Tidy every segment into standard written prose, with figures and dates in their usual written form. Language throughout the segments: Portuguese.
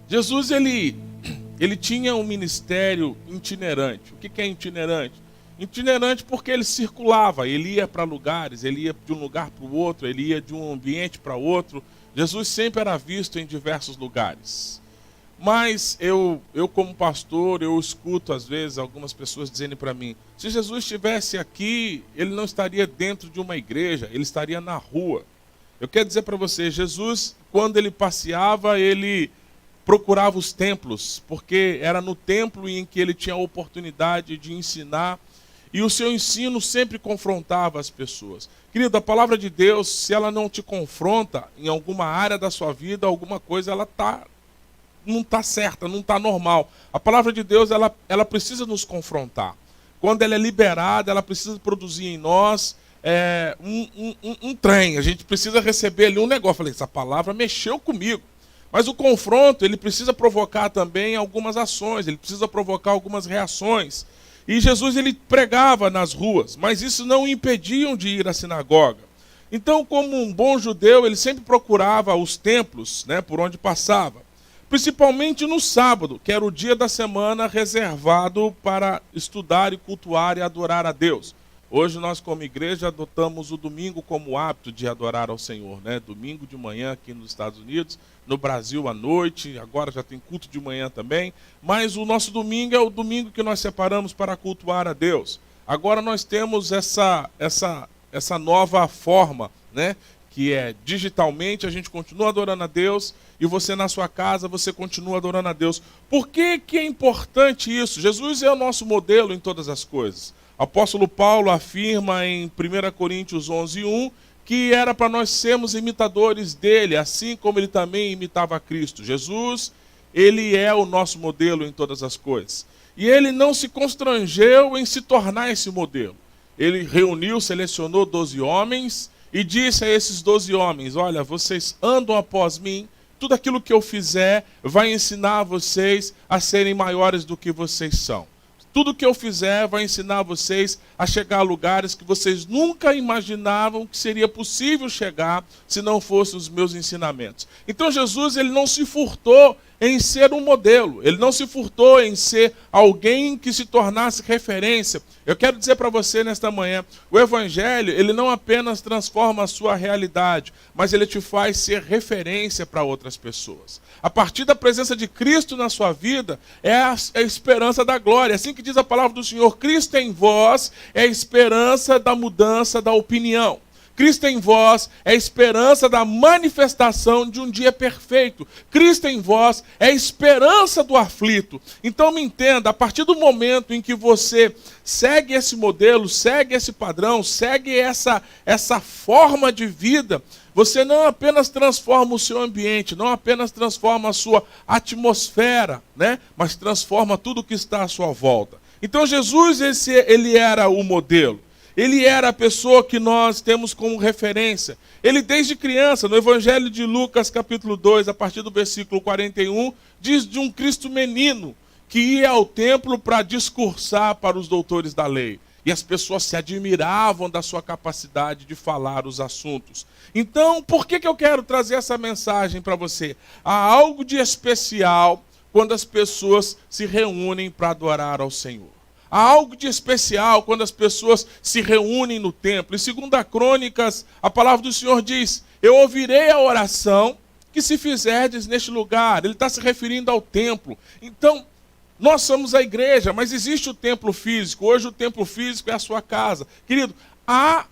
Jesus, ele tinha um ministério itinerante. O que é itinerante? Itinerante porque ele circulava, ele ia para lugares, ele ia de um lugar para o outro, ele ia de um ambiente para outro. Jesus sempre era visto em diversos lugares. Mas eu como pastor, eu escuto às vezes algumas pessoas dizendo para mim: se Jesus estivesse aqui, ele não estaria dentro de uma igreja, ele estaria na rua. Eu quero dizer para você, Jesus, quando ele passeava, ele procurava os templos, porque era no templo em que ele tinha a oportunidade de ensinar, e o seu ensino sempre confrontava as pessoas. Querido, a palavra de Deus, se ela não te confronta em alguma área da sua vida, alguma coisa não está certa, não está normal. A palavra de Deus, ela precisa nos confrontar. Quando ela é liberada, ela precisa produzir em nós um trem. A gente precisa receber ali um negócio. Eu falei, essa palavra mexeu comigo. Mas o confronto, ele precisa provocar também algumas ações, ele precisa provocar algumas reações. E Jesus, ele pregava nas ruas, mas isso não o impediam de ir à sinagoga. Então, como um bom judeu, ele sempre procurava os templos, né, por onde passava. Principalmente no sábado, que era o dia da semana reservado para estudar e cultuar e adorar a Deus. Hoje nós, como igreja, adotamos o domingo como hábito de adorar ao Senhor, né? Domingo de manhã aqui nos Estados Unidos, no Brasil à noite, agora já tem culto de manhã também, mas o nosso domingo é o domingo que nós separamos para cultuar a Deus. Agora nós temos essa nova forma, né? Que é digitalmente, a gente continua adorando a Deus, e você na sua casa, você continua adorando a Deus. Por que é importante isso? Jesus é o nosso modelo em todas as coisas. O apóstolo Paulo afirma em 1 Coríntios 11:1 que era para nós sermos imitadores dele, assim como ele também imitava a Cristo. Jesus, ele é o nosso modelo em todas as coisas. E ele não se constrangeu em se tornar esse modelo. Ele reuniu, selecionou 12 homens e disse a esses 12 homens: olha, vocês andam após mim, tudo aquilo que eu fizer vai ensinar vocês a serem maiores do que vocês são. Tudo que eu fizer vai ensinar vocês a chegar a lugares que vocês nunca imaginavam que seria possível chegar se não fossem os meus ensinamentos. Então Jesus, ele não se furtou em ser um modelo, ele não se furtou em ser alguém que se tornasse referência. Eu quero dizer para você nesta manhã, o Evangelho, ele não apenas transforma a sua realidade, mas ele te faz ser referência para outras pessoas. A partir da presença de Cristo na sua vida, é a esperança da glória. Assim que diz a palavra do Senhor, Cristo em vós é a esperança da mudança da opinião. Cristo em vós é a esperança da manifestação de um dia perfeito. Cristo em vós é a esperança do aflito. Então me entenda, a partir do momento em que você segue esse modelo, segue esse padrão, segue essa forma de vida, você não apenas transforma o seu ambiente, não apenas transforma a sua atmosfera, né? Mas transforma tudo que está à sua volta. Então Jesus, ele era o modelo. Ele era a pessoa que nós temos como referência. Ele desde criança, no Evangelho de Lucas capítulo 2, a partir do versículo 41, diz de um Cristo menino que ia ao templo para discursar para os doutores da lei. E as pessoas se admiravam da sua capacidade de falar os assuntos. Então, por que eu quero trazer essa mensagem para você? Há algo de especial quando as pessoas se reúnem para adorar ao Senhor. Há algo de especial quando as pessoas se reúnem no templo. Em 2 Crônicas, a palavra do Senhor diz: eu ouvirei a oração que se fizerdes neste lugar. Ele está se referindo ao templo. Então, nós somos a igreja, mas existe o templo físico. Hoje o templo físico é a sua casa. Querido, há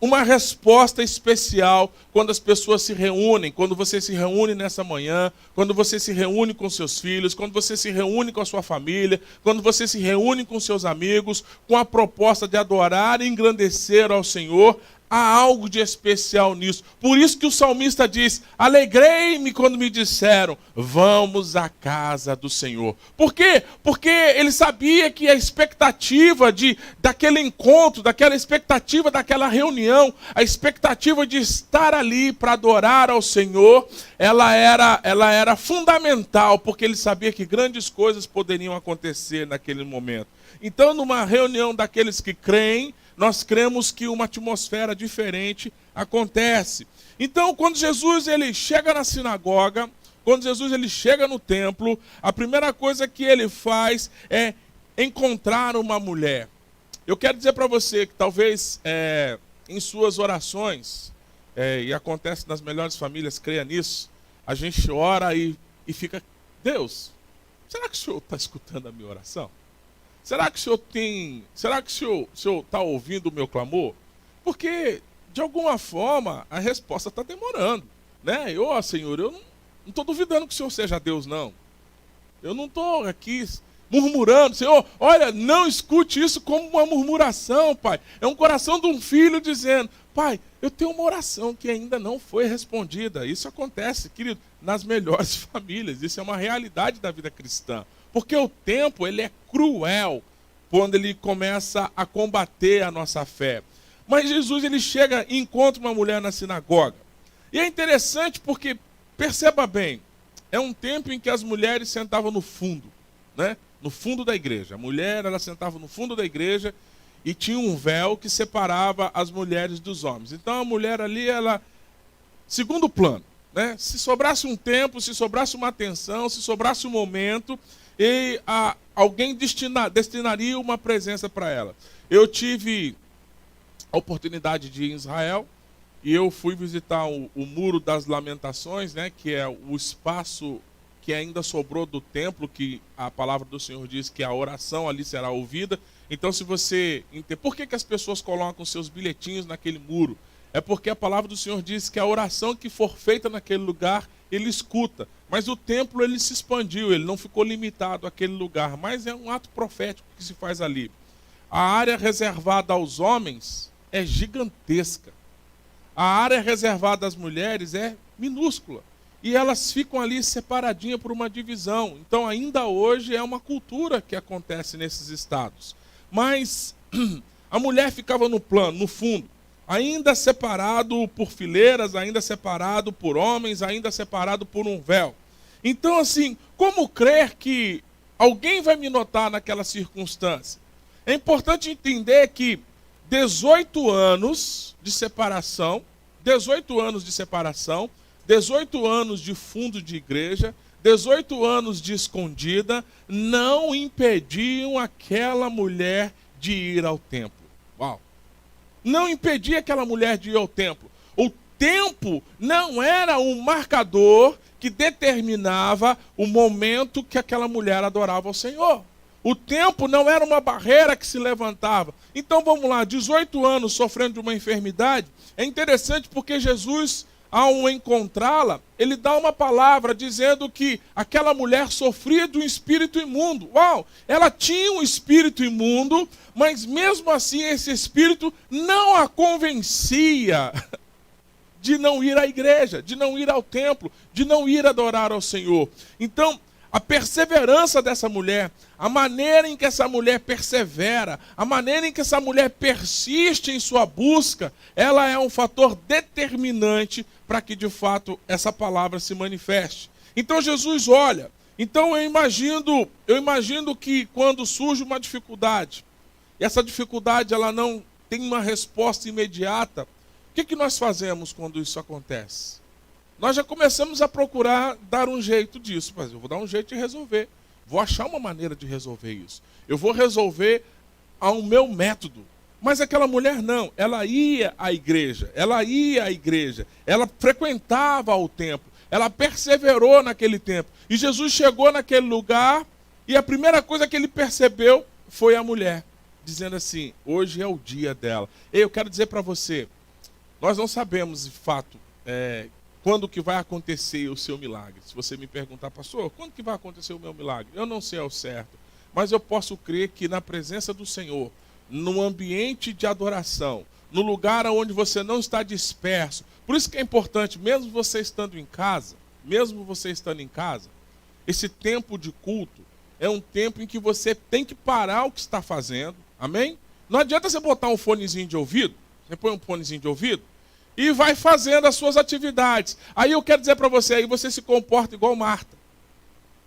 uma resposta especial quando as pessoas se reúnem, quando você se reúne nessa manhã, quando você se reúne com seus filhos, quando você se reúne com a sua família, quando você se reúne com seus amigos, com a proposta de adorar e engrandecer ao Senhor. Há algo de especial nisso. Por isso que o salmista diz: alegrei-me quando me disseram, vamos à casa do Senhor. Por quê? Porque ele sabia que a expectativa daquele encontro, daquela expectativa daquela reunião, a expectativa de estar ali para adorar ao Senhor, ela era fundamental, porque ele sabia que grandes coisas poderiam acontecer naquele momento. Então, numa reunião daqueles que creem, nós cremos que uma atmosfera diferente acontece. Então, quando Jesus ele chega na sinagoga, quando Jesus ele chega no templo, a primeira coisa que ele faz é encontrar uma mulher. Eu quero dizer para você que talvez em suas orações, e acontece nas melhores famílias, creia nisso, a gente ora e fica, Deus, será que o Senhor está escutando a minha oração? Será que o Senhor está ouvindo o meu clamor? Porque, de alguma forma, a resposta está demorando. Né? Senhor, eu não estou duvidando que o Senhor seja Deus, não. Eu não estou aqui murmurando. Senhor, olha, não escute isso como uma murmuração, Pai. É um coração de um filho dizendo, Pai, eu tenho uma oração que ainda não foi respondida. Isso acontece, querido, nas melhores famílias. Isso é uma realidade da vida cristã. Porque o tempo, ele é cruel quando ele começa a combater a nossa fé. Mas Jesus, ele chega e encontra uma mulher na sinagoga. E é interessante porque, perceba bem, é um tempo em que as mulheres sentavam no fundo, né? No fundo da igreja. A mulher, ela sentava no fundo da igreja e tinha um véu que separava as mulheres dos homens. Então a mulher ali, ela, segundo plano, né? Se sobrasse um tempo, se sobrasse uma atenção, se sobrasse um momento, e alguém destinaria uma presença para ela. Eu tive a oportunidade de ir em Israel e eu fui visitar o Muro das Lamentações, né, que é o espaço que ainda sobrou do templo, que a palavra do Senhor diz que a oração ali será ouvida. Então, se você... Por que as pessoas colocam seus bilhetinhos naquele muro? É porque a palavra do Senhor diz que a oração que for feita naquele lugar, ele escuta. Mas o templo, ele se expandiu, ele não ficou limitado àquele lugar. Mas é um ato profético que se faz ali. A área reservada aos homens é gigantesca. A área reservada às mulheres é minúscula. E elas ficam ali separadinhas por uma divisão. Então, ainda hoje, é uma cultura que acontece nesses estados. Mas a mulher ficava no plano, no fundo, ainda separado por fileiras, ainda separado por homens, ainda separado por um véu. Então, assim, como crer que alguém vai me notar naquela circunstância? É importante entender que 18 anos de separação, 18 anos de fundo de igreja, 18 anos de escondida, não impediam aquela mulher de ir ao templo. Uau! Não impedia aquela mulher de ir ao templo. O tempo não era um marcador que determinava o momento que aquela mulher adorava ao Senhor. O tempo não era uma barreira que se levantava. Então vamos lá, 18 anos sofrendo de uma enfermidade. É interessante porque Jesus, ao encontrá-la, ele dá uma palavra dizendo que aquela mulher sofria de um espírito imundo. Uau! Ela tinha um espírito imundo, mas mesmo assim esse espírito não a convencia de não ir à igreja, de não ir ao templo, de não ir adorar ao Senhor. Então, a perseverança dessa mulher, a maneira em que essa mulher persevera, a maneira em que essa mulher persiste em sua busca, ela é um fator determinante para que de fato essa palavra se manifeste. Então Jesus olha, então eu imagino que quando surge uma dificuldade, e essa dificuldade ela não tem uma resposta imediata, o que nós fazemos quando isso acontece? Nós já começamos a procurar dar um jeito disso. Mas eu vou dar um jeito de resolver. Vou achar uma maneira de resolver isso. Eu vou resolver ao meu método. Mas aquela mulher não. Ela ia à igreja. Ela frequentava o templo. Ela perseverou naquele tempo. E Jesus chegou naquele lugar e a primeira coisa que ele percebeu foi a mulher. Dizendo assim, hoje é o dia dela. Eu quero dizer para você, nós não sabemos de fato quando que vai acontecer o seu milagre. Se você me perguntar, pastor, quando que vai acontecer o meu milagre? Eu não sei ao certo, mas eu posso crer que na presença do Senhor, no ambiente de adoração, no lugar onde você não está disperso. Por isso que é importante, mesmo você estando em casa, esse tempo de culto é um tempo em que você tem que parar o que está fazendo, amém? Não adianta você botar um fonezinho de ouvido, você põe um fonezinho de ouvido, e vai fazendo as suas atividades. Aí eu quero dizer para você, aí você se comporta igual Marta.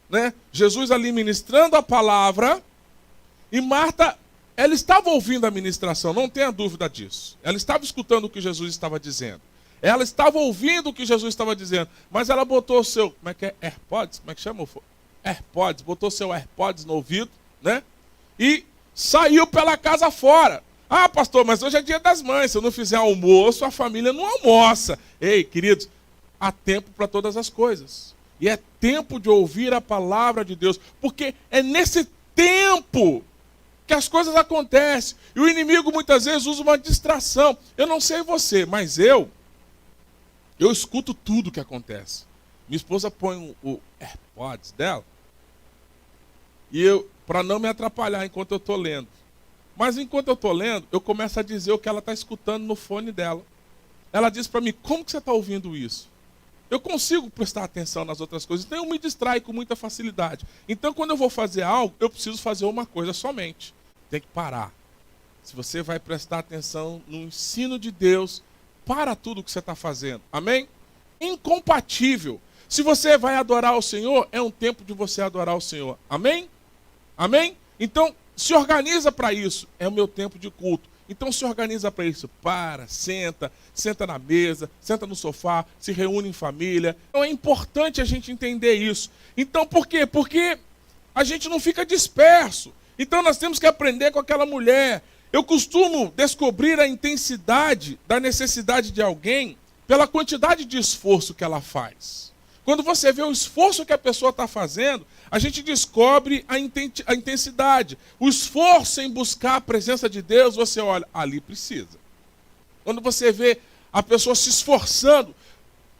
Né? Jesus ali ministrando a palavra, e Marta, ela estava ouvindo a ministração, não tenha dúvida disso. Ela estava escutando o que Jesus estava dizendo. Ela estava ouvindo o que Jesus estava dizendo, mas ela botou o seu, como é que é? AirPods? Como é que chama? AirPods, botou seu AirPods no ouvido, né? E saiu pela casa fora. Ah, pastor, mas hoje é dia das mães, se eu não fizer almoço, a família não almoça. Ei, queridos, há tempo para todas as coisas. E é tempo de ouvir a palavra de Deus, porque é nesse tempo que as coisas acontecem. E o inimigo muitas vezes usa uma distração. Eu não sei você, mas eu escuto tudo que acontece. Minha esposa põe o AirPods dela e para não me atrapalhar enquanto eu estou lendo. Mas enquanto eu estou lendo, eu começo a dizer o que ela está escutando no fone dela. Ela diz para mim, como que você está ouvindo isso? Eu consigo prestar atenção nas outras coisas, então eu me distraio com muita facilidade. Então quando eu vou fazer algo, eu preciso fazer uma coisa somente. Tem que parar. Se você vai prestar atenção no ensino de Deus, para tudo que você está fazendo. Amém? Incompatível. Se você vai adorar o Senhor, é um tempo de você adorar o Senhor. Amém? Amém? Então, se organiza para isso. É o meu tempo de culto. Então se organiza para isso. Para, senta na mesa, senta no sofá, se reúne em família. Então é importante a gente entender isso. Então por quê? Porque a gente não fica disperso. Então nós temos que aprender com aquela mulher. Eu costumo descobrir a intensidade da necessidade de alguém pela quantidade de esforço que ela faz. Quando você vê o esforço que a pessoa está fazendo, a gente descobre a intensidade. O esforço em buscar a presença de Deus, você olha, ali precisa. Quando você vê a pessoa se esforçando,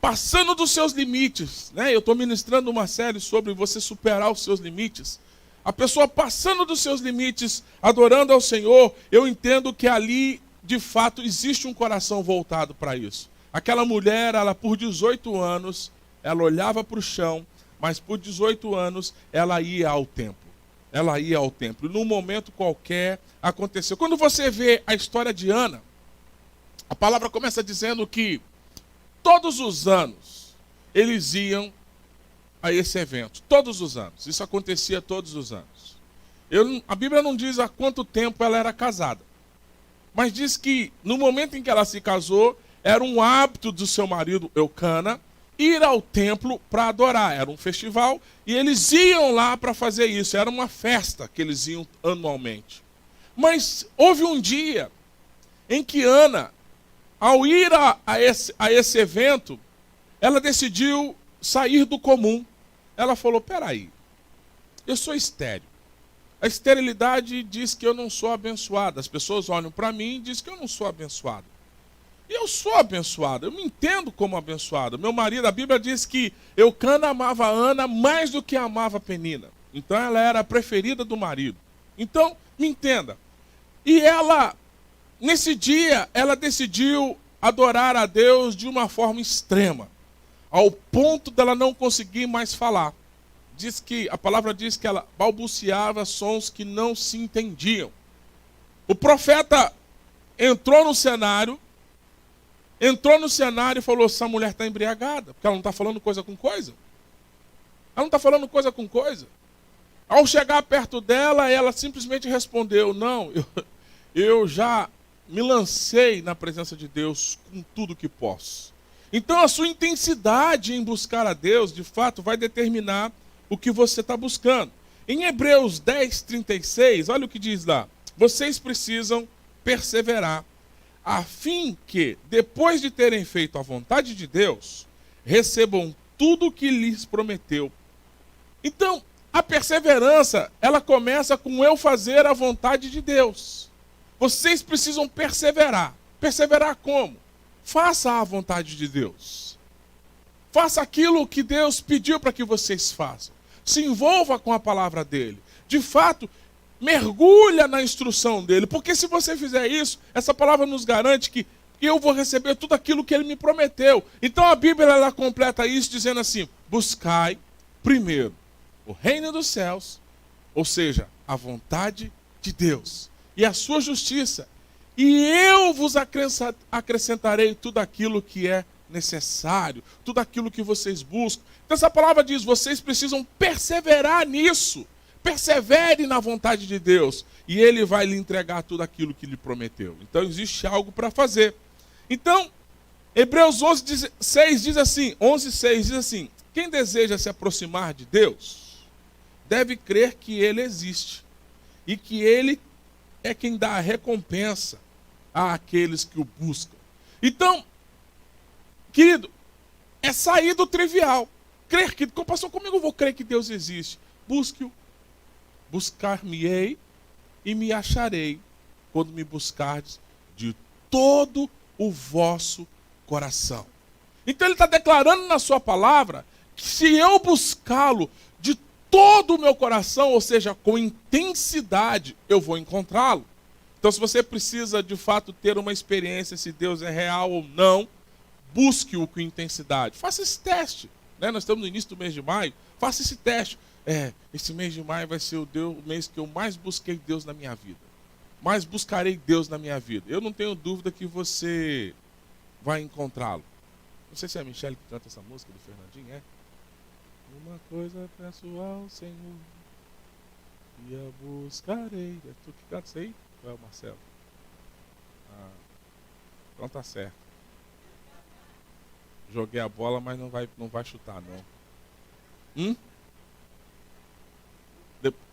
passando dos seus limites, né? Eu estou ministrando uma série sobre você superar os seus limites. A pessoa passando dos seus limites, adorando ao Senhor, eu entendo que ali, de fato, existe um coração voltado para isso. Aquela mulher, ela por 18 anos... ela olhava para o chão, mas por 18 anos ela ia ao templo. Ela ia ao templo. Num momento qualquer aconteceu. Quando você vê a história de Ana, a palavra começa dizendo que todos os anos eles iam a esse evento. Todos os anos. Isso acontecia todos os anos. A Bíblia não diz há quanto tempo ela era casada. Mas diz que no momento em que ela se casou, era um hábito do seu marido Eucana, ir ao templo para adorar. Era um festival e eles iam lá para fazer isso. Era uma festa que eles iam anualmente. Mas houve um dia em que Ana, ao ir a esse evento, ela decidiu sair do comum. Ela falou, peraí, eu sou estéril. A esterilidade diz que eu não sou abençoada. As pessoas olham para mim e dizem que eu não sou abençoada. E eu sou abençoado, eu me entendo como abençoado. Meu marido, a Bíblia diz que Eucana amava Ana mais do que amava Penina. Então ela era a preferida do marido. Então, me entenda. E ela, nesse dia, ela decidiu adorar a Deus de uma forma extrema. Ao ponto dela não conseguir mais falar. A palavra diz que ela balbuciava sons que não se entendiam. O profeta entrou no cenário e falou, essa mulher está embriagada, porque ela não está falando coisa com coisa. Ela não está falando coisa com coisa. Ao chegar perto dela, ela simplesmente respondeu, não, eu já me lancei na presença de Deus com tudo que posso. Então a sua intensidade em buscar a Deus, de fato, vai determinar o que você está buscando. Em Hebreus 10:36, olha o que diz lá. Vocês precisam perseverar, a fim que, depois de terem feito a vontade de Deus, recebam tudo o que lhes prometeu. Então, a perseverança, ela começa com eu fazer a vontade de Deus. Vocês precisam perseverar. Perseverar como? Faça a vontade de Deus. Faça aquilo que Deus pediu para que vocês façam. Se envolva com a palavra dele. De fato, mergulha na instrução dele. Porque se você fizer isso, essa palavra nos garante que eu vou receber tudo aquilo que ele me prometeu. Então a Bíblia ela completa isso dizendo assim, buscai primeiro o reino dos céus, ou seja, a vontade de Deus e a sua justiça. E eu vos acrescentarei tudo aquilo que é necessário, tudo aquilo que vocês buscam. Então essa palavra diz, vocês precisam perseverar nisso. Persevere na vontade de Deus e ele vai lhe entregar tudo aquilo que lhe prometeu. Então existe algo para fazer. Então, Hebreus 11:6 diz assim, 11:6 diz assim, quem deseja se aproximar de Deus, deve crer que Ele existe e que Ele é quem dá a recompensa àqueles que o buscam. Então, querido, é sair do trivial. Crer que, passou comigo, eu vou crer que Deus existe. Busque-o, buscar-me-ei e me acharei quando me buscardes de todo o vosso coração. Então ele está declarando na sua palavra que se eu buscá-lo de todo o meu coração, ou seja, com intensidade, eu vou encontrá-lo. Então se você precisa de fato ter uma experiência se Deus é real ou não, busque-o com intensidade. Faça esse teste. Né? Nós estamos no início do mês de maio. Faça esse teste. Esse mês de maio vai ser o mês que eu mais busquei Deus na minha vida. Mais buscarei Deus na minha vida. Eu não tenho dúvida que você vai encontrá-lo. Não sei se é a Michelle que canta essa música do Fernandinho, é? Uma coisa peço ao Senhor e a buscarei. É tu que canta isso aí? Ou é o Marcelo? Então tá certo. Joguei a bola, mas não vai chutar, não.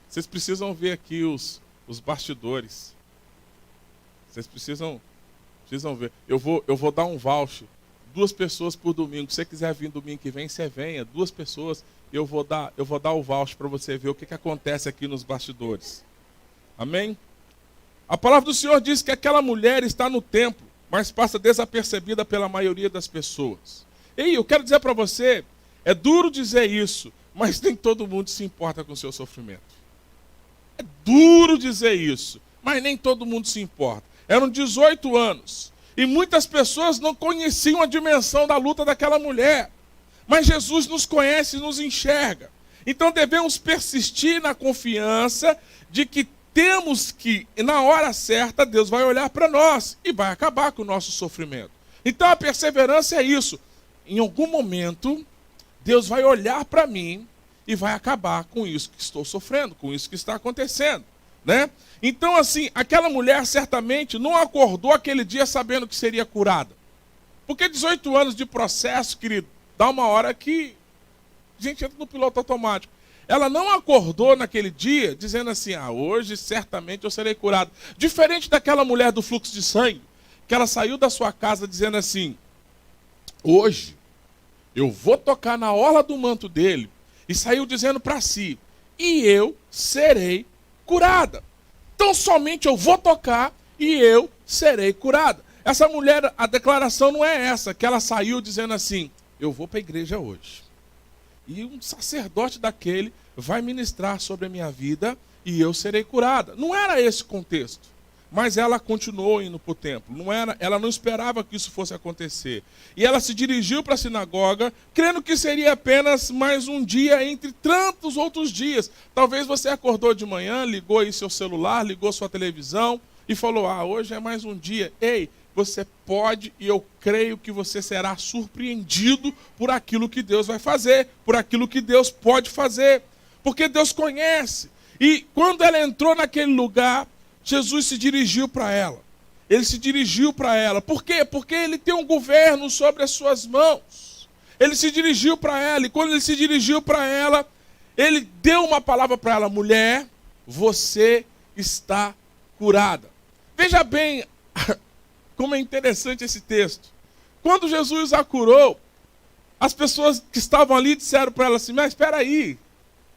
Vocês precisam ver aqui os bastidores. Vocês precisam ver. Eu vou dar um voucher. 2 pessoas por domingo. Se você quiser vir domingo que vem, você venha. 2 pessoas. Eu vou dar o voucher para você ver o que acontece aqui nos bastidores. Amém? A palavra do Senhor diz que aquela mulher está no templo, mas passa desapercebida pela maioria das pessoas. E eu quero dizer para você, é duro dizer isso, mas nem todo mundo se importa com o seu sofrimento. É duro dizer isso, mas nem todo mundo se importa. Eram 18 anos e muitas pessoas não conheciam a dimensão da luta daquela mulher. Mas Jesus nos conhece e nos enxerga. Então devemos persistir na confiança de que temos que, na hora certa, Deus vai olhar para nós e vai acabar com o nosso sofrimento. Então a perseverança é isso. Em algum momento, Deus vai olhar para mim e vai acabar com isso que estou sofrendo, com isso que está acontecendo, né? Então, assim, aquela mulher certamente não acordou aquele dia sabendo que seria curada. Porque 18 anos de processo, querido, dá uma hora que a gente entra no piloto automático. Ela não acordou naquele dia dizendo assim, hoje certamente eu serei curado. Diferente daquela mulher do fluxo de sangue, que ela saiu da sua casa dizendo assim, hoje eu vou tocar na orla do manto dele, e saiu dizendo para si, e eu serei curada. Então somente eu vou tocar e eu serei curada. Essa mulher, a declaração não é essa, que ela saiu dizendo assim, eu vou para a igreja hoje. E um sacerdote daquele vai ministrar sobre a minha vida e eu serei curada. Não era esse o contexto. Mas ela continuou indo para o templo. Ela não esperava que isso fosse acontecer. E ela se dirigiu para a sinagoga, crendo que seria apenas mais um dia entre tantos outros dias. Talvez você acordou de manhã, ligou aí seu celular, ligou sua televisão e falou, hoje é mais um dia. Ei, você pode e eu creio que você será surpreendido por aquilo que Deus vai fazer, por aquilo que Deus pode fazer. Porque Deus conhece. E quando ela entrou naquele lugar, Jesus se dirigiu para ela. Ele se dirigiu para ela. Por quê? Porque ele tem um governo sobre as suas mãos. Ele se dirigiu para ela. E quando ele se dirigiu para ela, ele deu uma palavra para ela. Mulher, você está curada. Veja bem como é interessante esse texto. Quando Jesus a curou, as pessoas que estavam ali disseram para ela assim, mas espera aí.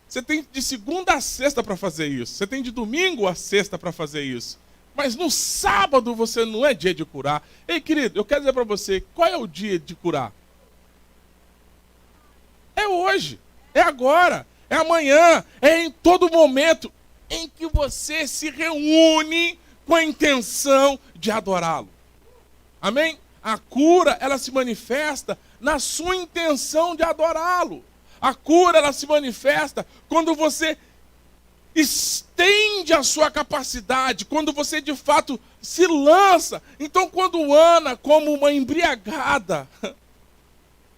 Você tem de segunda a sexta para fazer isso. Você tem de domingo a sexta para fazer isso. Mas no sábado você não é dia de curar. Ei, querido, eu quero dizer para você, qual é o dia de curar? É hoje, é agora, é amanhã, é em todo momento em que você se reúne com a intenção de adorá-lo. Amém? A cura, ela se manifesta na sua intenção de adorá-lo. A cura, ela se manifesta quando você estende a sua capacidade, quando você de fato se lança. Então, quando Ana, como uma embriagada,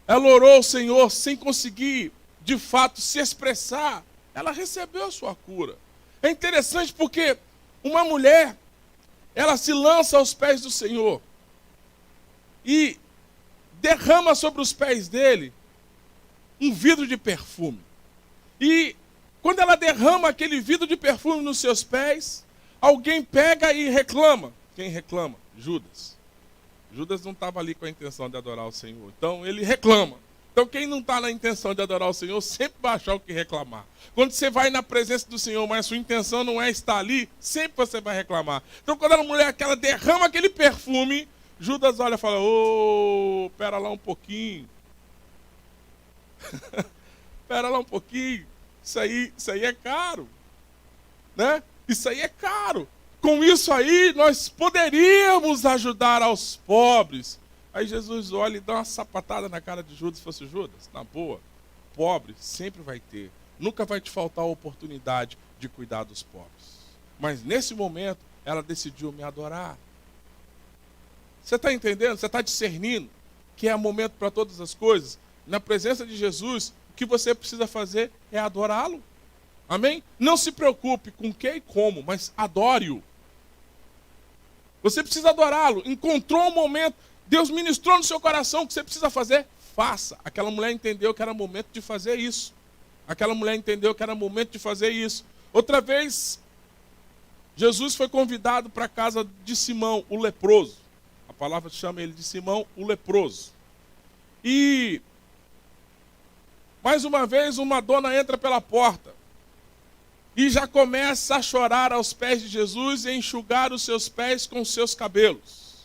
ela orou ao Senhor sem conseguir de fato se expressar, ela recebeu a sua cura. É interessante porque uma mulher, ela se lança aos pés do Senhor. E derrama sobre os pés dele um vidro de perfume. E quando ela derrama aquele vidro de perfume nos seus pés, alguém pega e reclama. Quem reclama? Judas. Judas não estava ali com a intenção de adorar o Senhor. Então ele reclama. Então quem não está na intenção de adorar o Senhor, sempre vai achar o que reclamar. Quando você vai na presença do Senhor, mas sua intenção não é estar ali, sempre você vai reclamar. Então quando a mulher aquela derrama aquele perfume, Judas olha e fala, ô, pera lá um pouquinho. Pera lá um pouquinho. Isso aí é caro. Né? Isso aí é caro. Com isso aí, nós poderíamos ajudar aos pobres. Aí Jesus olha e dá uma sapatada na cara de Judas. Se fosse Judas, na boa, pobre sempre vai ter. Nunca vai te faltar a oportunidade de cuidar dos pobres. Mas nesse momento, ela decidiu me adorar. Você está entendendo? Você está discernindo que é momento para todas as coisas? Na presença de Jesus, o que você precisa fazer é adorá-lo. Amém? Não se preocupe com o que e como, mas adore-o. Você precisa adorá-lo. Encontrou um momento, Deus ministrou no seu coração o que você precisa fazer, faça. Aquela mulher entendeu que era momento de fazer isso. Aquela mulher entendeu que era momento de fazer isso. Outra vez, Jesus foi convidado para a casa de Simão, o leproso. A palavra chama ele de Simão, o leproso. E, mais uma vez, uma dona entra pela porta. E já começa a chorar aos pés de Jesus e a enxugar os seus pés com os seus cabelos.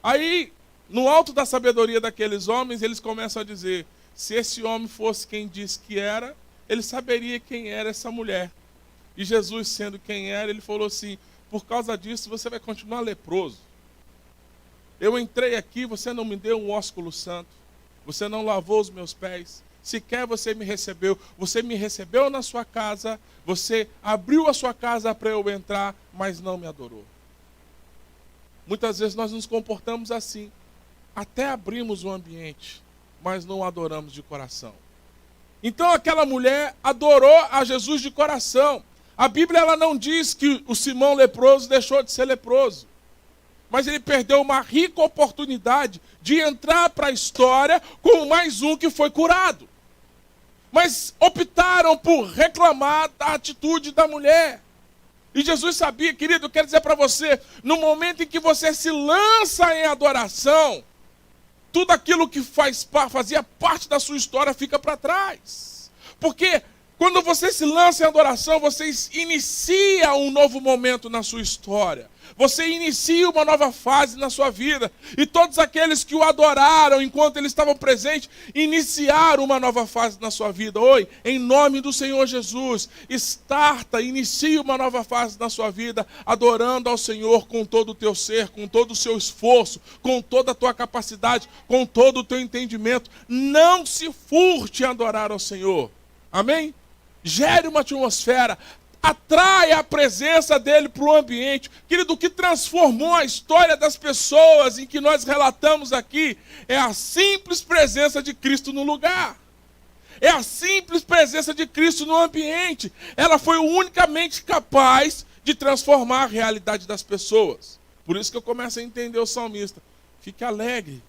Aí, no alto da sabedoria daqueles homens, eles começam a dizer, se esse homem fosse quem diz que era, ele saberia quem era essa mulher. E Jesus, sendo quem era, ele falou assim, por causa disso você vai continuar leproso. Eu entrei aqui, você não me deu um ósculo santo, você não lavou os meus pés. Sequer você me recebeu na sua casa, você abriu a sua casa para eu entrar, mas não me adorou. Muitas vezes nós nos comportamos assim, até abrimos o ambiente, mas não adoramos de coração. Então aquela mulher adorou a Jesus de coração. A Bíblia ela não diz que o Simão leproso deixou de ser leproso, mas ele perdeu uma rica oportunidade de entrar para a história como mais um que foi curado. Mas optaram por reclamar da atitude da mulher. E Jesus sabia, querido, eu quero dizer para você, no momento em que você se lança em adoração, tudo aquilo que fazia parte da sua história fica para trás. Porque quando você se lança em adoração, você inicia um novo momento na sua história. Você inicia uma nova fase na sua vida. E todos aqueles que o adoraram enquanto eles estavam presentes, iniciaram uma nova fase na sua vida. Oi, em nome do Senhor Jesus, inicia uma nova fase na sua vida, adorando ao Senhor com todo o teu ser, com todo o seu esforço, com toda a tua capacidade, com todo o teu entendimento. Não se furte em adorar ao Senhor. Amém? Gere uma atmosfera, atrai a presença dele para o ambiente. Querido, o que transformou a história das pessoas em que nós relatamos aqui é a simples presença de Cristo no lugar. É a simples presença de Cristo no ambiente. Ela foi unicamente capaz de transformar a realidade das pessoas. Por isso que eu começo a entender o salmista. Fique alegre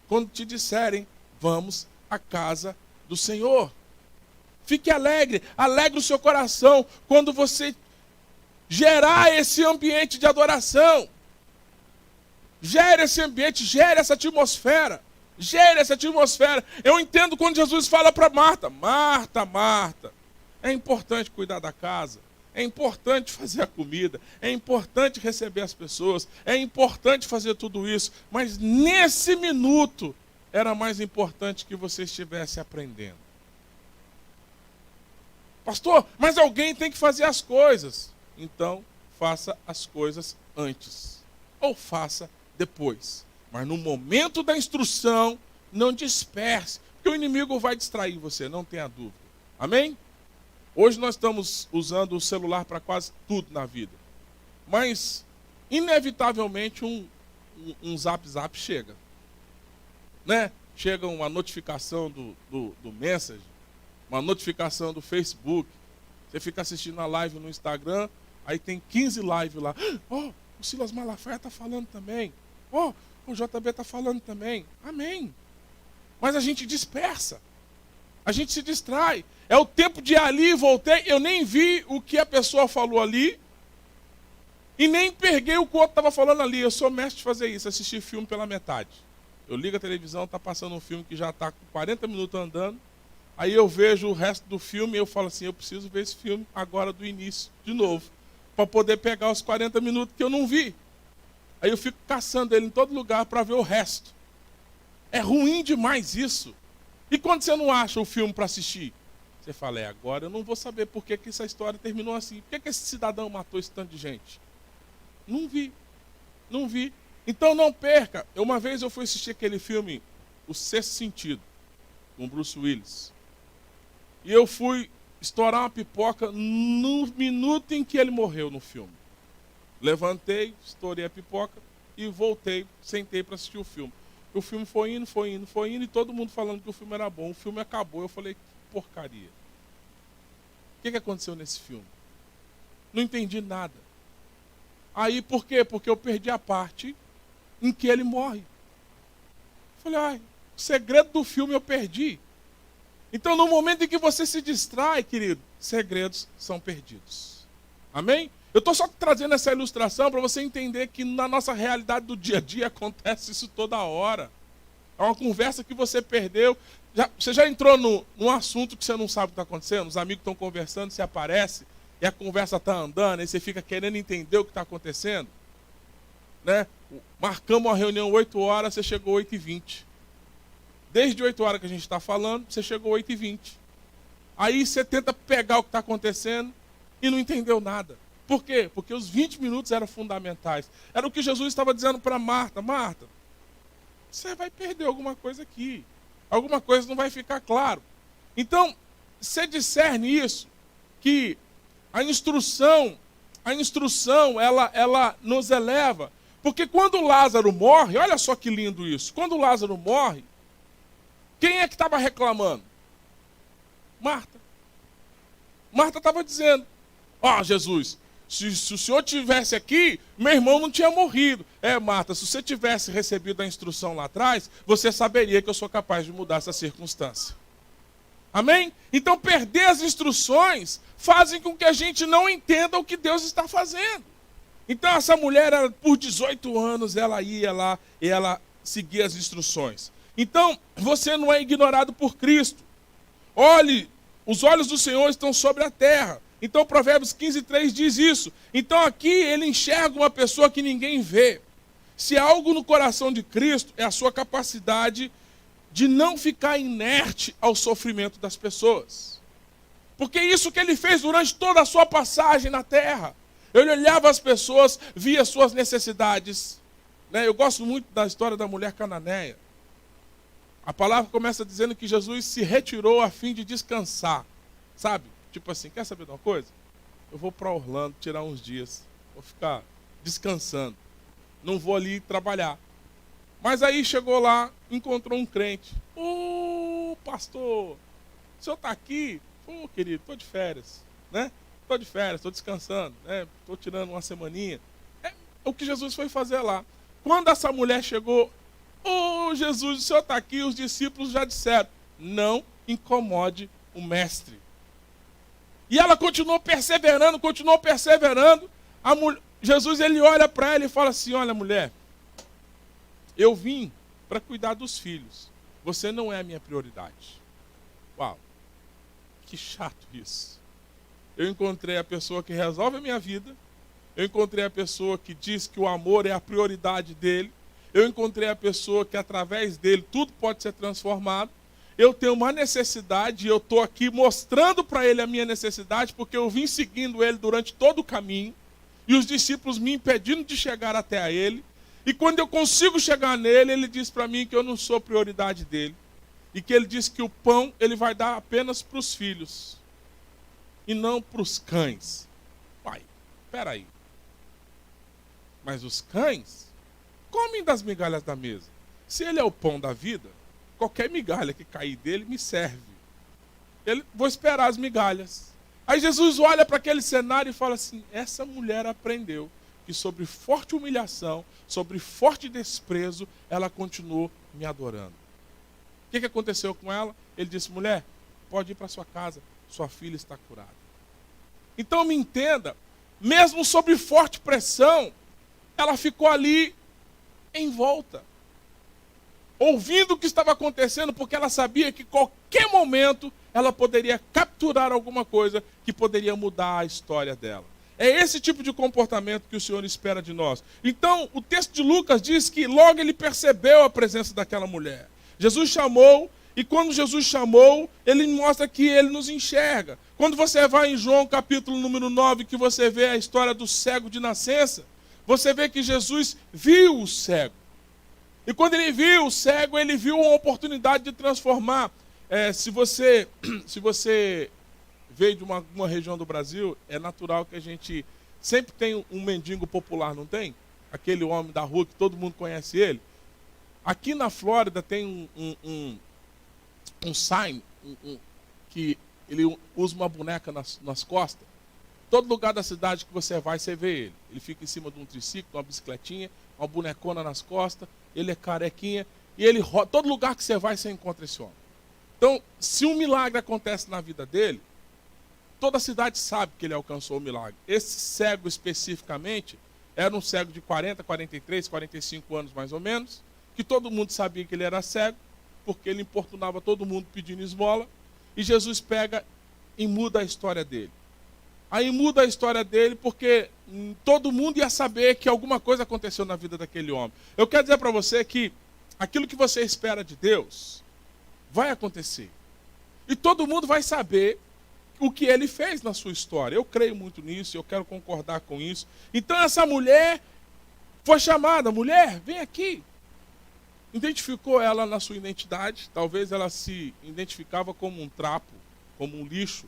quando te disserem, vamos à casa do Senhor. Fique alegre, alegre o seu coração quando você gerar esse ambiente de adoração. Gere esse ambiente, gere essa atmosfera. Gere essa atmosfera. Eu entendo quando Jesus fala para Marta, Marta, é importante cuidar da casa, é importante fazer a comida, é importante receber as pessoas, é importante fazer tudo isso, mas nesse minuto era mais importante que você estivesse aprendendo. Pastor, mas alguém tem que fazer as coisas. Então, faça as coisas antes. Ou faça depois. Mas no momento da instrução, não disperse. Porque o inimigo vai distrair você, não tenha dúvida. Amém? Hoje nós estamos usando o celular para quase tudo na vida. Mas, inevitavelmente, um zap chega. Né? Chega uma notificação do Messenger. Uma notificação do Facebook, você fica assistindo a live no Instagram, aí tem 15 lives lá. Oh, o Silas Malafaia está falando também. Oh, o JB está falando também. Amém. Mas a gente dispersa. A gente se distrai. É o tempo de ir ali e voltei. Eu nem vi o que a pessoa falou ali. E nem peguei o que o outro estava falando ali. Eu sou mestre de fazer isso, assistir filme pela metade. Eu ligo a televisão, está passando um filme que já está com 40 minutos andando. Aí eu vejo o resto do filme e eu falo assim, eu preciso ver esse filme agora do início, de novo. Para poder pegar os 40 minutos que eu não vi. Aí eu fico caçando ele em todo lugar para ver o resto. É ruim demais isso. E quando você não acha o filme para assistir? Você fala, agora eu não vou saber por que essa história terminou assim. Por que esse cidadão matou esse tanto de gente? Não vi. Não vi. Então não perca. Uma vez eu fui assistir aquele filme, O Sexto Sentido, com Bruce Willis. E eu fui estourar uma pipoca no minuto em que ele morreu no filme. Levantei, estourei a pipoca e voltei, sentei para assistir o filme. O filme foi indo, e todo mundo falando que o filme era bom. O filme acabou, eu falei, que porcaria. O que aconteceu nesse filme? Não entendi nada. Aí, por quê? Porque eu perdi a parte em que ele morre. Falei, o segredo do filme eu perdi. Então, no momento em que você se distrai, querido, segredos são perdidos. Amém? Eu estou só trazendo essa ilustração para você entender que na nossa realidade do dia a dia acontece isso toda hora. É uma conversa que você perdeu. Você já entrou num assunto que você não sabe o que está acontecendo? Os amigos estão conversando, você aparece e a conversa está andando, aí você fica querendo entender o que está acontecendo. Né? Marcamos uma reunião 8 horas, você chegou 8h20. Desde 8 horas que a gente está falando, você chegou 8h20. Aí você tenta pegar o que está acontecendo e não entendeu nada. Por quê? Porque os 20 minutos eram fundamentais. Era o que Jesus estava dizendo para Marta. Marta, você vai perder alguma coisa aqui. Alguma coisa não vai ficar claro. Então, você discerne isso, que a instrução, ela nos eleva. Porque quando Lázaro morre, olha só que lindo isso. Quando Lázaro morre, quem é que estava reclamando? Marta. Marta estava dizendo, Jesus, se o senhor tivesse aqui, meu irmão não tinha morrido. Marta, se você tivesse recebido a instrução lá atrás, você saberia que eu sou capaz de mudar essa circunstância. Amém? Então, perder as instruções fazem com que a gente não entenda o que Deus está fazendo. Então, essa mulher, por 18 anos, ela ia lá e ela seguia as instruções. Então, você não é ignorado por Cristo. Olhe, os olhos do Senhor estão sobre a terra. Então, Provérbios 15:3 diz isso. Então, aqui ele enxerga uma pessoa que ninguém vê. Se há algo no coração de Cristo, é a sua capacidade de não ficar inerte ao sofrimento das pessoas. Porque é isso que ele fez durante toda a sua passagem na terra. Ele olhava as pessoas, via suas necessidades. Eu gosto muito da história da mulher cananeia. A palavra começa dizendo que Jesus se retirou a fim de descansar. Sabe? Tipo assim, quer saber de uma coisa? Eu vou para Orlando tirar uns dias. Vou ficar descansando. Não vou ali trabalhar. Mas aí chegou lá, encontrou um crente. Pastor, o senhor está aqui? Querido, estou de férias. Estou de férias, estou descansando. Estou tirando uma semaninha. É o que Jesus foi fazer lá. Quando essa mulher chegou, Jesus, o senhor está aqui, os discípulos já disseram, não incomode o mestre. E ela continuou perseverando. Jesus, ele olha para ela e fala assim, olha mulher, eu vim para cuidar dos filhos. Você não é a minha prioridade. Uau, que chato isso. Eu encontrei a pessoa que resolve a minha vida. Eu encontrei a pessoa que diz que o amor é a prioridade dele. Eu encontrei a pessoa que através dele tudo pode ser transformado. Eu tenho uma necessidade e eu estou aqui mostrando para ele a minha necessidade porque eu vim seguindo ele durante todo o caminho e os discípulos me impedindo de chegar até a ele. E quando eu consigo chegar nele, ele diz para mim que eu não sou prioridade dele e que ele diz que o pão ele vai dar apenas para os filhos e não para os cães. Pai, espera aí. Mas os cães comem das migalhas da mesa. Se ele é o pão da vida, qualquer migalha que cair dele me serve. Vou esperar as migalhas. Aí Jesus olha para aquele cenário e fala assim, essa mulher aprendeu que sobre forte humilhação, sobre forte desprezo, ela continuou me adorando. O que aconteceu com ela? Ele disse, mulher, pode ir para sua casa, sua filha está curada. Então me entenda, mesmo sob forte pressão, ela ficou ali em volta, ouvindo o que estava acontecendo, porque ela sabia que qualquer momento ela poderia capturar alguma coisa que poderia mudar a história dela. É esse tipo de comportamento que o Senhor espera de nós. Então, o texto de Lucas diz que logo ele percebeu a presença daquela mulher. Jesus chamou, e quando Jesus chamou, ele mostra que ele nos enxerga. Quando você vai em João capítulo número 9, que você vê a história do cego de nascença, você vê que Jesus viu o cego. E quando ele viu o cego, ele viu uma oportunidade de transformar. Se você veio de uma região do Brasil, é natural que a gente sempre tem um mendigo popular, não tem? Aquele homem da rua que todo mundo conhece ele. Aqui na Flórida tem um sign que ele usa uma boneca nas costas. Todo lugar da cidade que você vai, você vê ele. Ele fica em cima de um triciclo, uma bicicletinha, uma bonecona nas costas, ele é carequinha, e ele roda. Todo lugar que você vai, você encontra esse homem. Então, se um milagre acontece na vida dele, toda a cidade sabe que ele alcançou o milagre. Esse cego especificamente era um cego de 40, 43, 45 anos mais ou menos, que todo mundo sabia que ele era cego, porque ele importunava todo mundo pedindo esmola, e Jesus pega e muda a história dele. Aí muda a história dele porque todo mundo ia saber que alguma coisa aconteceu na vida daquele homem. Eu quero dizer para você que aquilo que você espera de Deus vai acontecer. E todo mundo vai saber o que ele fez na sua história. Eu creio muito nisso, eu quero concordar com isso. Então essa mulher foi chamada, mulher, vem aqui. Identificou ela na sua identidade, talvez ela se identificava como um trapo, como um lixo,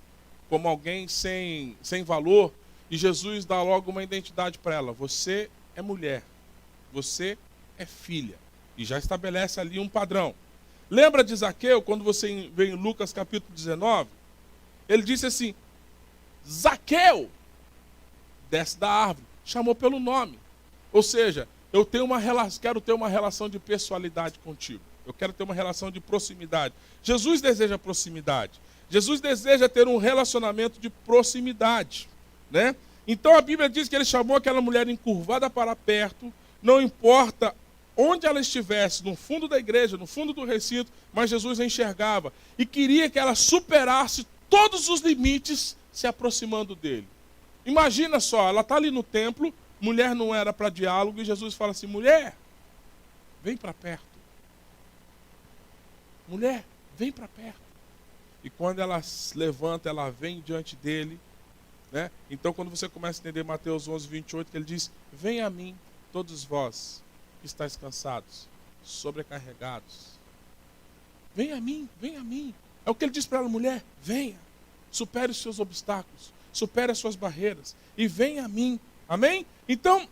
como alguém sem valor, e Jesus dá logo uma identidade para ela. Você é mulher, você é filha, e já estabelece ali um padrão. Lembra de Zaqueu, quando você vê em Lucas capítulo 19? Ele disse assim, Zaqueu, desce da árvore, chamou pelo nome. Ou seja, quero ter uma relação de pessoalidade contigo. Eu quero ter uma relação de proximidade. Jesus deseja proximidade. Jesus deseja ter um relacionamento de proximidade, né? Então a Bíblia diz que ele chamou aquela mulher encurvada para perto, não importa onde ela estivesse, no fundo da igreja, no fundo do recinto, mas Jesus a enxergava e queria que ela superasse todos os limites se aproximando dele. Imagina só, ela está ali no templo, mulher não era para diálogo, e Jesus fala assim, mulher, vem para perto. Mulher, vem para perto. E quando ela se levanta, ela vem diante dele, né? Então quando você começa a entender Mateus 11, 28, que ele diz, venha a mim, todos vós que estáis cansados, sobrecarregados. Venha a mim, venha a mim. É o que ele diz para ela, mulher, venha, supere os seus obstáculos, supere as suas barreiras e venha a mim. Amém? Então,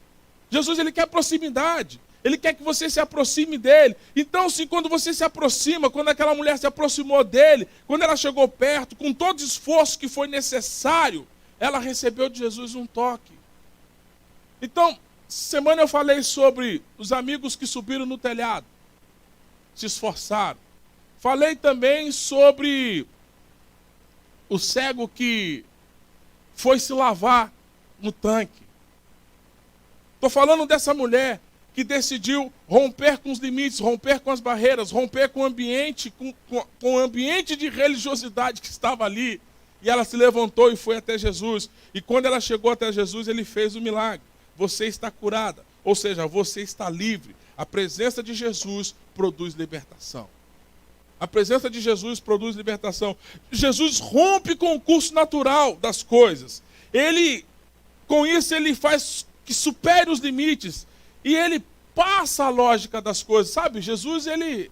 Jesus ele quer proximidade. Ele quer que você se aproxime dele. Então, se quando você se aproxima, quando aquela mulher se aproximou dele, quando ela chegou perto, com todo o esforço que foi necessário, ela recebeu de Jesus um toque. Então, semana eu falei sobre os amigos que subiram no telhado, se esforçaram. Falei também sobre o cego que foi se lavar no tanque. Estou falando dessa mulher que decidiu romper com os limites, romper com as barreiras, romper com o ambiente, com o ambiente de religiosidade que estava ali. E ela se levantou e foi até Jesus. E quando ela chegou até Jesus, ele fez o milagre. Você está curada, ou seja, você está livre. A presença de Jesus produz libertação. A presença de Jesus produz libertação. Jesus rompe com o curso natural das coisas. Com isso, ele faz que supere os limites. E ele passa a lógica das coisas. Sabe, Jesus, ele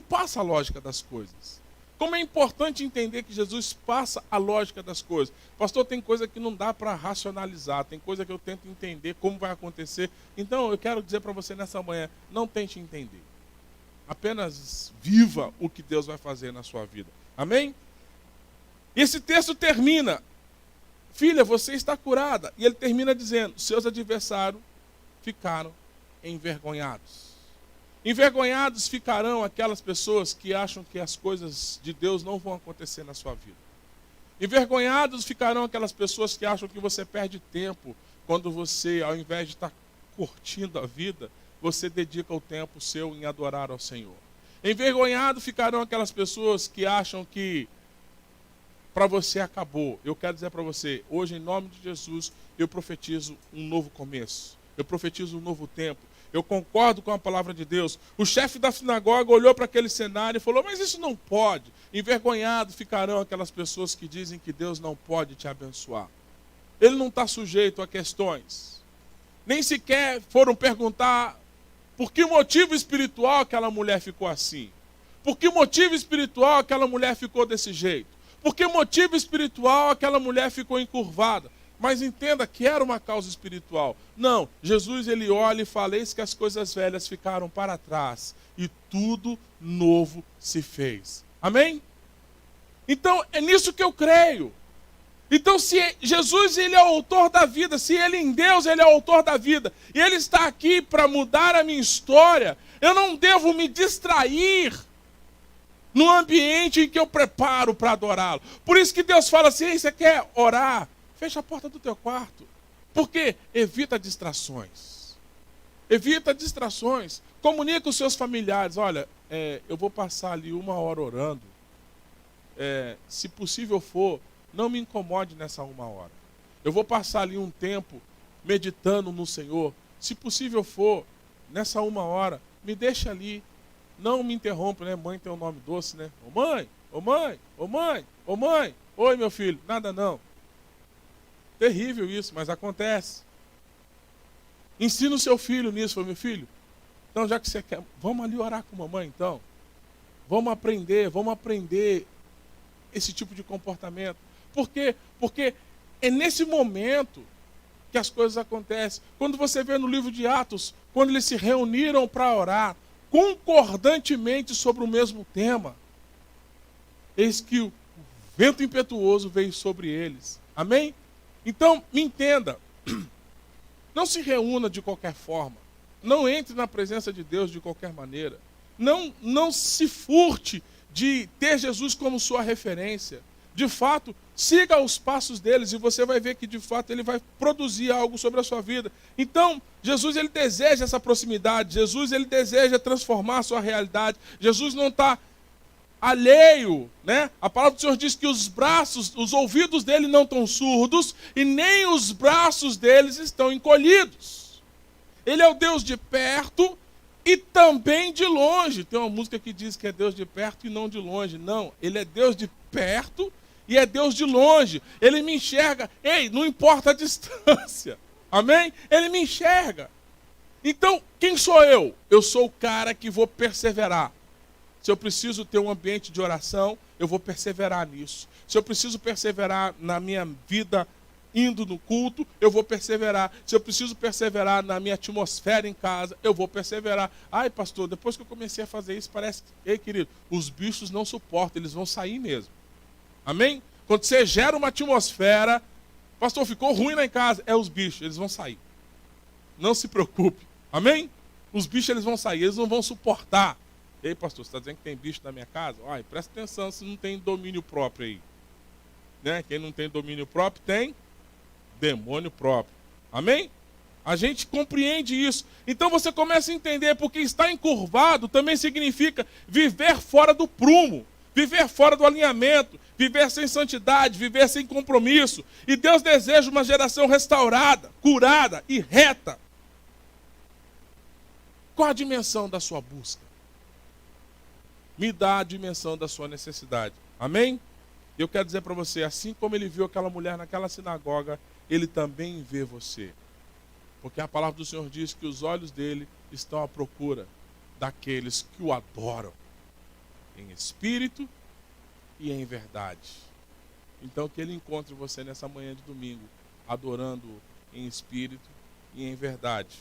passa a lógica das coisas. Como é importante entender que Jesus passa a lógica das coisas. Pastor, tem coisa que não dá para racionalizar. Tem coisa que eu tento entender como vai acontecer. Então, eu quero dizer para você nessa manhã, não tente entender. Apenas viva o que Deus vai fazer na sua vida. Amém? Esse texto termina, filha, você está curada. E ele termina dizendo, seus adversários ficaram envergonhados. Envergonhados ficarão aquelas pessoas que acham que as coisas de Deus não vão acontecer na sua vida. Envergonhados ficarão aquelas pessoas que acham que você perde tempo quando você, ao invés de estar curtindo a vida, você dedica o tempo seu em adorar ao Senhor. Envergonhados ficarão aquelas pessoas que acham que para você acabou. Eu quero dizer para você, hoje em nome de Jesus, eu profetizo um novo começo. Eu profetizo um novo tempo. Eu concordo com a palavra de Deus. O chefe da sinagoga olhou para aquele cenário e falou, mas isso não pode. Envergonhados ficarão aquelas pessoas que dizem que Deus não pode te abençoar. Ele não está sujeito a questões. Nem sequer foram perguntar por que motivo espiritual aquela mulher ficou assim. Por que motivo espiritual aquela mulher ficou desse jeito. Por que motivo espiritual aquela mulher ficou encurvada. Mas entenda que era uma causa espiritual. Não, Jesus ele olha e fala, eis que as coisas velhas ficaram para trás e tudo novo se fez. Amém? Então é nisso que eu creio. Então se Jesus ele é o autor da vida, se ele em Deus ele é o autor da vida, e ele está aqui para mudar a minha história, eu não devo me distrair no ambiente em que eu preparo para adorá-lo. Por isso que Deus fala assim, você quer orar? Fecha a porta do teu quarto. Por quê? Evita distrações. Evita distrações. Comunica com os seus familiares. Olha, eu vou passar ali 1 hora orando. Se possível for, não me incomode nessa 1 hora. Eu vou passar ali um tempo meditando no Senhor. Se possível for, nessa 1 hora, me deixa ali. Não me interrompa, né? Mãe tem um nome doce, né? Ô mãe, ô mãe, ô mãe, ô mãe. Oi, meu filho. Nada não. Terrível isso, mas acontece. Ensina o seu filho nisso, meu filho. Então, já que você quer, vamos ali orar com a mamãe, então. Vamos aprender esse tipo de comportamento. Por quê? Porque é nesse momento que as coisas acontecem. Quando você vê no livro de Atos, quando eles se reuniram para orar, concordantemente sobre o mesmo tema, eis que o vento impetuoso veio sobre eles. Amém? Então, me entenda, não se reúna de qualquer forma, não entre na presença de Deus de qualquer maneira, não se furte de ter Jesus como sua referência. De fato, siga os passos deles e você vai ver que de fato ele vai produzir algo sobre a sua vida. Então, Jesus ele deseja essa proximidade, Jesus ele deseja transformar a sua realidade. Jesus não está alheio, né? A palavra do Senhor diz que os ouvidos dele não estão surdos e nem os braços deles estão encolhidos. Ele é o Deus de perto e também de longe. Tem uma música que diz que é Deus de perto e não de longe. Não, ele é Deus de perto e é Deus de longe. Ele me enxerga. Ei, não importa a distância. Amém? Ele me enxerga. Então, quem sou eu? Eu sou o cara que vou perseverar. Se eu preciso ter um ambiente de oração, eu vou perseverar nisso. Se eu preciso perseverar na minha vida indo no culto, eu vou perseverar. Se eu preciso perseverar na minha atmosfera em casa, eu vou perseverar. Ai, pastor, depois que eu comecei a fazer isso, parece que, ei, querido, os bichos não suportam, eles vão sair mesmo. Amém? Quando você gera uma atmosfera, pastor, ficou ruim lá em casa, é os bichos, eles vão sair. Não se preocupe. Amém? Os bichos eles vão sair, eles não vão suportar. Ei, pastor, você está dizendo que tem bicho na minha casa? Ai, presta atenção se não tem domínio próprio aí. Né? Quem não tem domínio próprio tem demônio próprio. Amém? A gente compreende isso. Então você começa a entender porque estar encurvado também significa viver fora do prumo, viver fora do alinhamento, viver sem santidade, viver sem compromisso. E Deus deseja uma geração restaurada, curada e reta. Qual a dimensão da sua busca? Me dá a dimensão da sua necessidade. Amém? Eu quero dizer para você, assim como ele viu aquela mulher naquela sinagoga, ele também vê você. Porque a palavra do Senhor diz que os olhos dele estão à procura daqueles que o adoram, em espírito e em verdade. Então que ele encontre você nessa manhã de domingo, adorando em espírito e em verdade.